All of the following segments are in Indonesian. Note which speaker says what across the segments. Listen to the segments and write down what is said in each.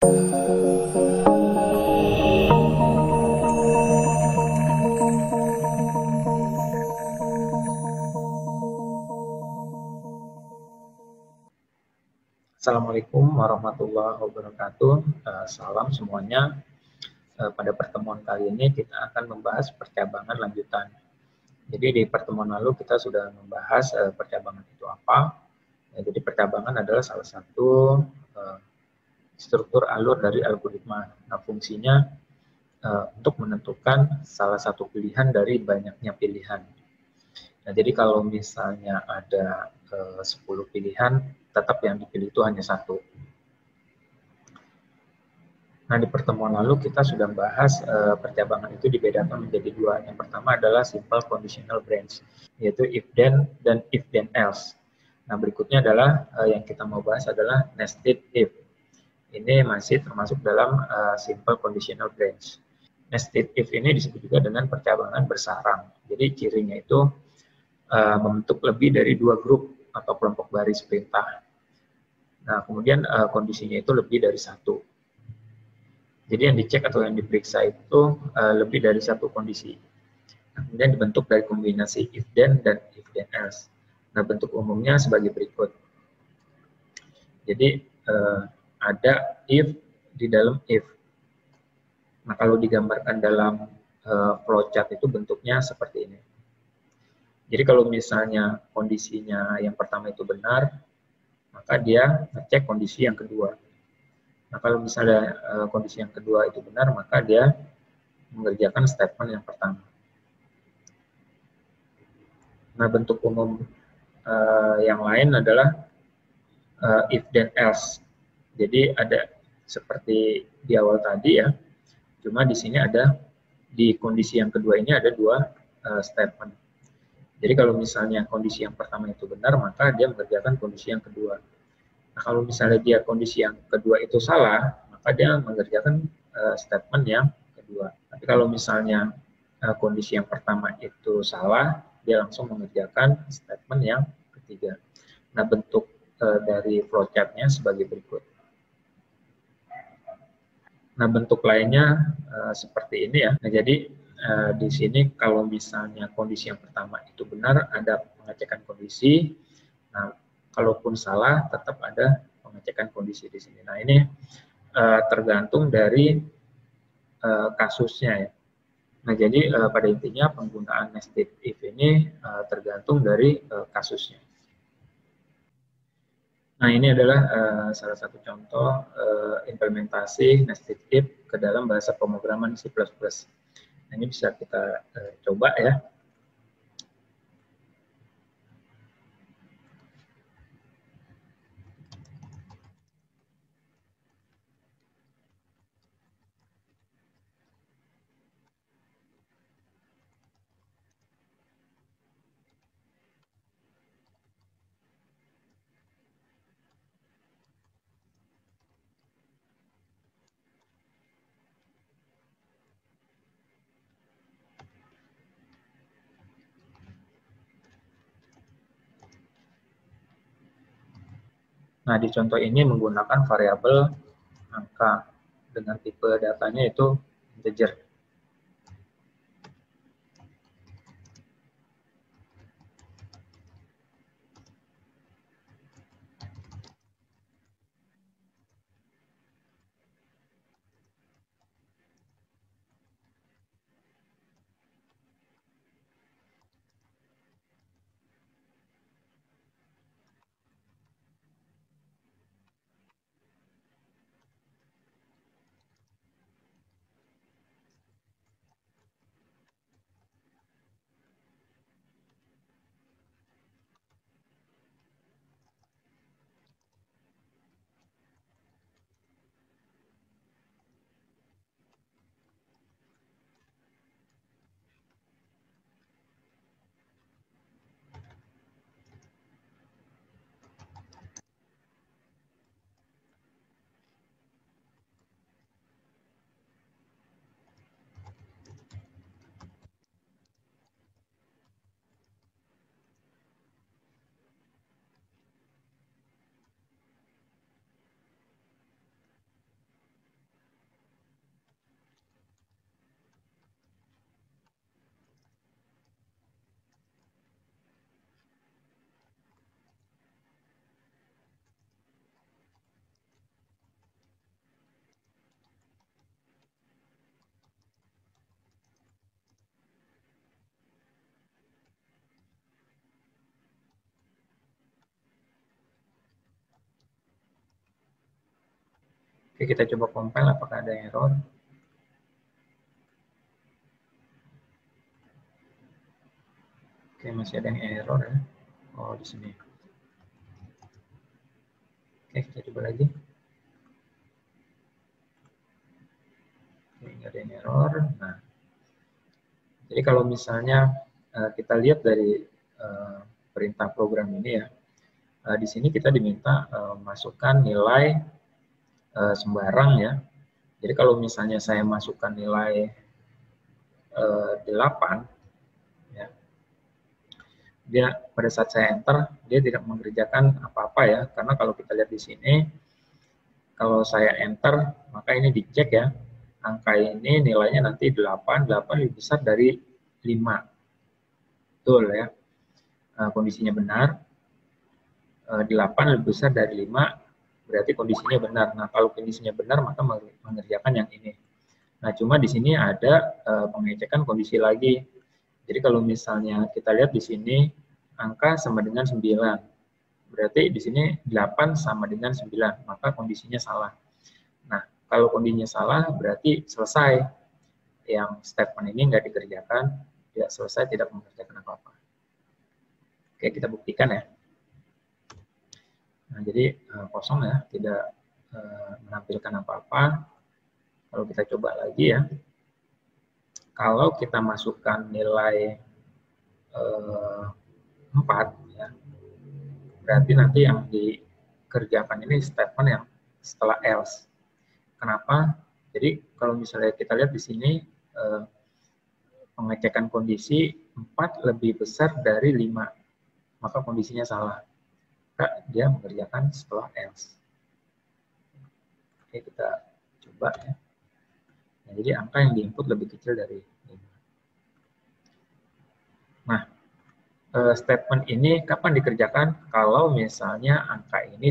Speaker 1: Assalamualaikum warahmatullahi wabarakatuh. Salam semuanya. Pada pertemuan kali ini kita akan membahas percabangan lanjutan. Jadi di pertemuan lalu kita sudah membahas percabangan itu apa. Jadi percabangan adalah salah satu struktur alur dari algoritma. Nah, fungsinya untuk menentukan salah satu pilihan dari banyaknya pilihan. Nah, jadi kalau misalnya ada 10 pilihan, tetap yang dipilih itu hanya satu. Nah, di pertemuan lalu kita sudah membahas percabangan itu dibedakan menjadi dua. Yang pertama adalah simple conditional branch, yaitu if then dan if then else. Nah, berikutnya adalah yang kita mau bahas adalah nested if. Ini masih termasuk dalam simple conditional branch. Nested if ini disebut juga dengan percabangan bersarang. Jadi cirinya itu membentuk lebih dari dua grup atau kelompok baris perintah. Nah, kemudian kondisinya itu lebih dari satu. Jadi yang dicek atau yang diperiksa itu lebih dari satu kondisi. Nah, kemudian dibentuk dari kombinasi if then dan if then else. Nah, bentuk umumnya sebagai berikut. Jadi ada if di dalam if. Nah, kalau digambarkan dalam flowchart itu bentuknya seperti ini. Jadi kalau misalnya kondisinya yang pertama itu benar, maka dia ngecek kondisi yang kedua. Nah, kalau misalnya kondisi yang kedua itu benar, maka dia mengerjakan statement yang pertama. Nah, bentuk umum yang lain adalah if then else. Jadi ada seperti di awal tadi ya, cuma di sini ada di kondisi yang kedua ini ada dua statement. Jadi kalau misalnya kondisi yang pertama itu benar, maka dia mengerjakan kondisi yang kedua. Nah, kalau misalnya dia kondisi yang kedua itu salah, maka dia mengerjakan statement yang kedua. Tapi kalau misalnya kondisi yang pertama itu salah, dia langsung mengerjakan statement yang ketiga. Nah, bentuk dari flowchart-nya sebagai berikut. Nah, bentuk lainnya seperti ini ya. Nah, jadi di sini kalau misalnya kondisi yang pertama itu benar, ada pengecekan kondisi. Nah, kalaupun salah, tetap ada pengecekan kondisi di sini. Nah, ini tergantung dari kasusnya ya. Nah, jadi pada intinya penggunaan nested if ini tergantung dari kasusnya. Nah, ini adalah salah satu contoh implementasi nested if ke dalam bahasa pemrograman C++. Nah, ini bisa kita coba ya. Nah, di contoh ini menggunakan variabel angka dengan tipe datanya itu integer. Oke, kita coba compile apakah ada error. Oke, masih ada yang error ya. Oh, di sini. Oke, kita coba lagi. Oke, nggak ada yang error. Nah, jadi kalau misalnya kita lihat dari perintah program ini ya, di sini kita diminta masukkan nilai sembarang ya. Jadi kalau misalnya saya masukkan nilai 8, ya, dia pada saat saya enter, dia tidak mengerjakan apa-apa ya, karena kalau kita lihat di sini, kalau saya enter, maka ini dicek ya, angka ini nilainya nanti 8 lebih besar dari 5. Betul ya, kondisinya benar. 8 lebih besar dari 5, berarti kondisinya benar. Nah, kalau kondisinya benar, maka mengerjakan yang ini. Nah, cuma di sini ada pengecekan kondisi lagi. Jadi kalau misalnya kita lihat di sini, angka sama dengan 9. Berarti di sini 8 sama dengan 9, maka kondisinya salah. Nah, kalau kondisinya salah, berarti selesai. Yang statement ini nggak dikerjakan, tidak selesai, tidak mengerjakan apa-apa. Oke, kita buktikan ya. Nah, jadi kosong ya, tidak menampilkan apa-apa. Kalau kita coba lagi ya, kalau kita masukkan nilai 4, ya, berarti nanti yang dikerjakan ini statement yang setelah else. Kenapa? Jadi kalau misalnya kita lihat di sini, pengecekan kondisi 4 lebih besar dari 5, maka kondisinya salah. Maka dia mengerjakan setelah else. Oke, kita coba ya. Nah, jadi angka yang diinput lebih kecil dari 5. Nah, statement ini kapan dikerjakan? Kalau misalnya angka ini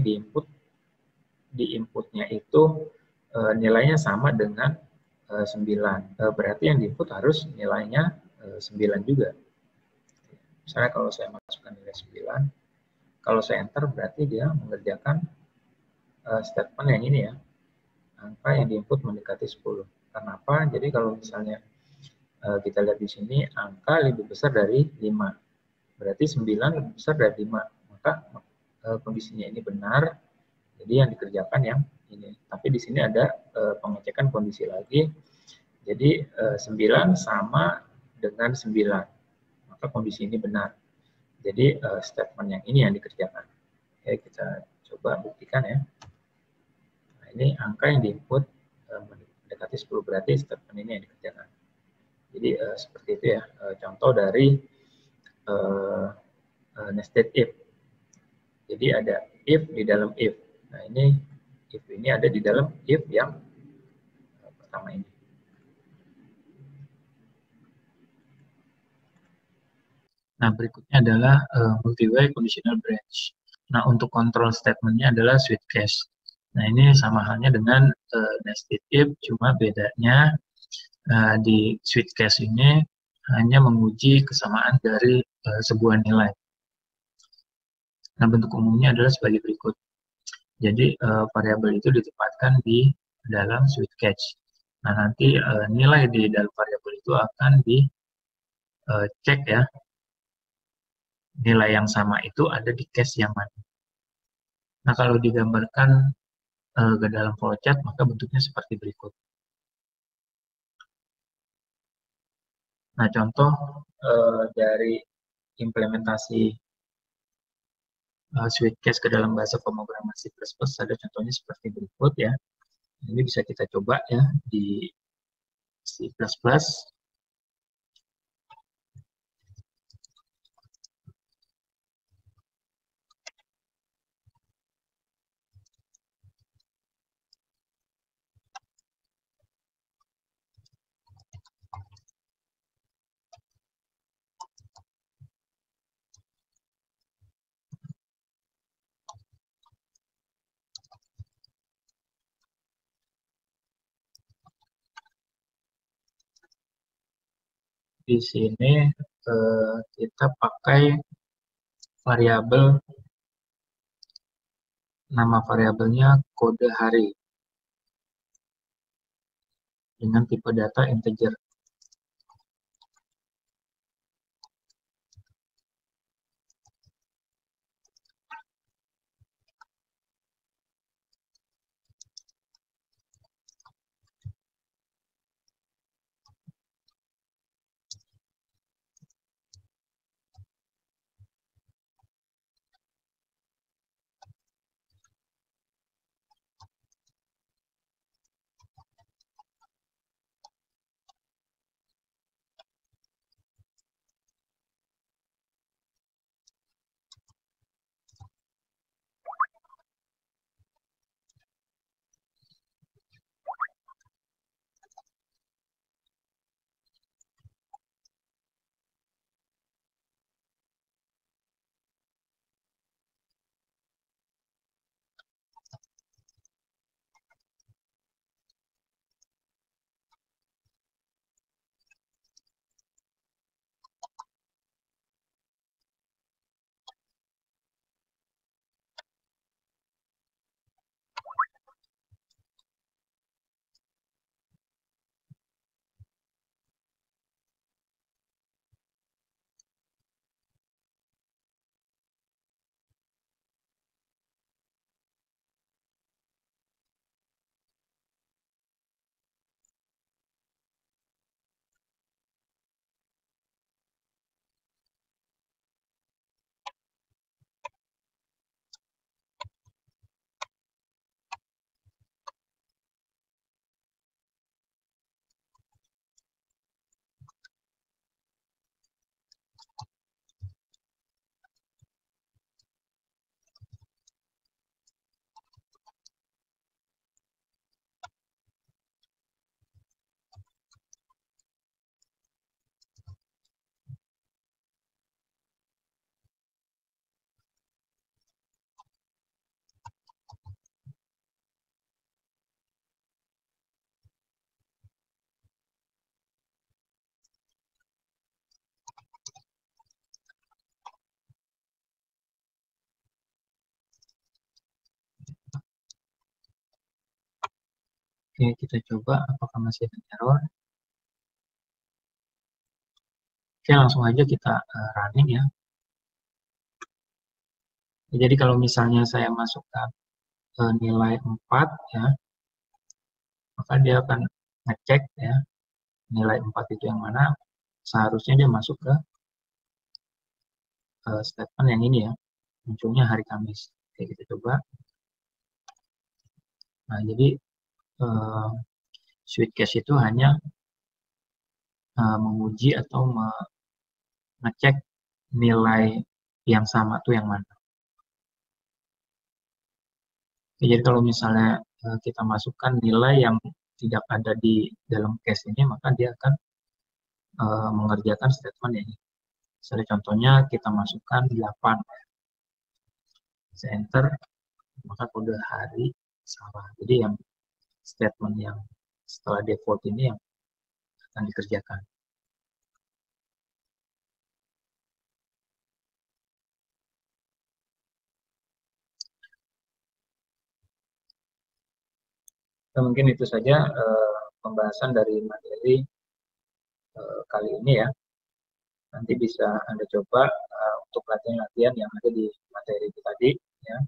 Speaker 1: di inputnya itu nilainya sama dengan 9. Berarti yang diinput harus nilainya 9 juga. Misalnya kalau saya masukkan nilai 9, kalau saya enter berarti dia mengerjakan statement yang ini ya. Angka yang diinput mendekati 10. Kenapa? Jadi kalau misalnya kita lihat di sini, angka lebih besar dari 5. Berarti 9 lebih besar dari 5. Maka kondisinya ini benar, jadi yang dikerjakan yang ini. Tapi di sini ada pengecekan kondisi lagi. Jadi 9 sama dengan 9. Maka kondisi ini benar. Jadi statement yang ini yang dikerjakan. Oke, kita coba buktikan ya. Nah, ini angka yang diinput mendekati 10, berarti statement ini yang dikerjakan. Jadi seperti itu ya, contoh dari nested if. Jadi ada if di dalam if. Nah, ini if ini ada di dalam if yang pertama ini. Nah, berikutnya adalah multi-way conditional branch. Nah, untuk control statement-nya adalah switch case. Nah, ini sama halnya dengan nested if, cuma bedanya di switch case ini hanya menguji kesamaan dari sebuah nilai. Nah, bentuk umumnya adalah sebagai berikut. Jadi, variabel itu ditempatkan di dalam switch case. Nah, nanti nilai di dalam variabel itu akan dicek ya, nilai yang sama itu ada di case yang mana. Nah, kalau digambarkan ke dalam flowchart, maka bentuknya seperti berikut. Nah, contoh dari implementasi switch case ke dalam bahasa pemrograman C++ ada contohnya seperti berikut ya. Ini bisa kita coba ya di C++. Di sini kita pakai variabel, nama variabelnya kode hari. dengan tipe data integer. Oke, kita coba apakah masih ada error. Oke, langsung aja kita running ya. Jadi kalau misalnya saya masukkan nilai 4 ya, maka dia akan ngecek ya nilai 4 itu yang mana. Seharusnya dia masuk ke statement yang ini ya, munculnya hari Kamis. Oke, kita coba. Nah, jadi switch cache itu hanya menguji atau mengecek nilai yang sama tuh yang mana. Oke, jadi kalau misalnya kita masukkan nilai yang tidak ada di dalam cache ini, maka dia akan mengerjakan statement ini. Misalnya contohnya kita masukkan 8. Saya enter, maka kode hari salah. Jadi yang statement yang setelah default ini yang akan dikerjakan. Nah, mungkin itu saja pembahasan dari materi kali ini ya. Nanti bisa Anda coba untuk latihan-latihan yang ada di materi tadi ya.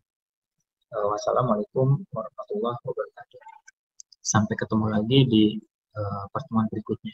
Speaker 1: Wassalamualaikum warahmatullahi wabarakatuh. Sampai ketemu lagi di pertemuan berikutnya.